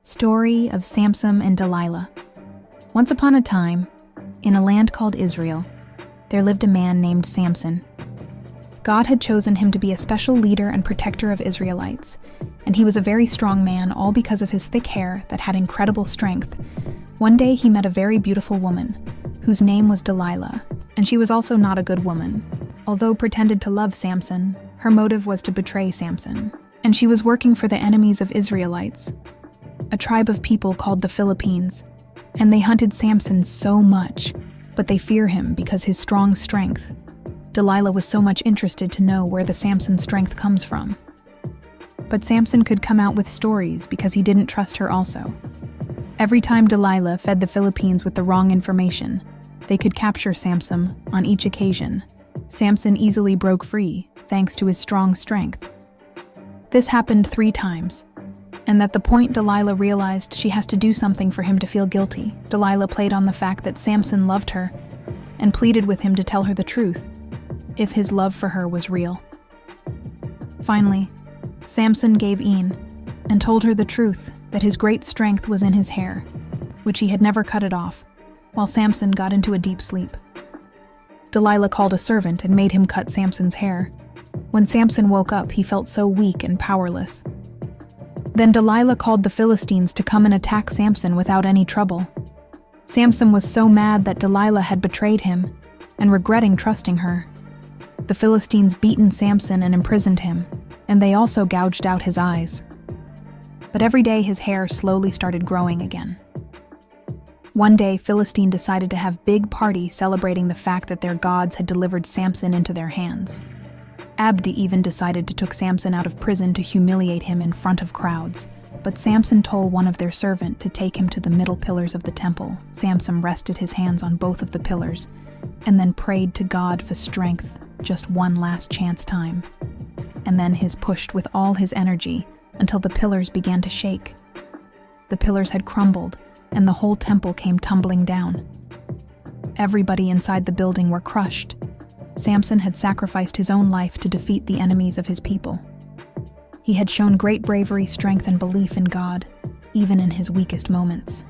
Story of Samson and Delilah. Once upon a time, in a land called Israel, there lived a man named Samson. God had chosen him to be a special leader and protector of Israelites, and he was a very strong man, all because of his thick hair that had incredible strength. One day he met a very beautiful woman, whose name was Delilah, and she was also not a good woman. Although pretended to love Samson, her motive was to betray Samson, and she was working for the enemies of Israelites, a tribe of people called the Philippines, and they hunted Samson so much, but they fear him because his strong strength. Delilah was so much interested to know where the Samson strength comes from. But Samson could come out with stories because he didn't trust her also. Every time Delilah fed the Philippines with the wrong information, they could capture Samson on each occasion. Samson easily broke free, thanks to his strong strength. This happened 3 times, and at the point Delilah realized she has to do something for him to feel guilty. Delilah played on the fact that Samson loved her and pleaded with him to tell her the truth, if his love for her was real. Finally, Samson gave in and told her the truth, that his great strength was in his hair, which he had never cut it off, while Samson got into a deep sleep. Delilah called a servant and made him cut Samson's hair. When Samson woke up, he felt so weak and powerless. Then Delilah called the Philistines to come and attack Samson without any trouble. Samson was so mad that Delilah had betrayed him, and regretting trusting her. The Philistines beaten Samson and imprisoned him, and they also gouged out his eyes. But every day his hair slowly started growing again. One day, Philistine decided to have big party celebrating the fact that their gods had delivered Samson into their hands. Abdi even decided to take Samson out of prison to humiliate him in front of crowds. But Samson told one of their servants to take him to the middle pillars of the temple. Samson rested his hands on both of the pillars and then prayed to God for strength, just one last chance time. And then he pushed with all his energy until the pillars began to shake. The pillars had crumbled and the whole temple came tumbling down. Everybody inside the building were crushed. Samson had sacrificed his own life to defeat the enemies of his people. He had shown great bravery, strength, and belief in God, even in his weakest moments.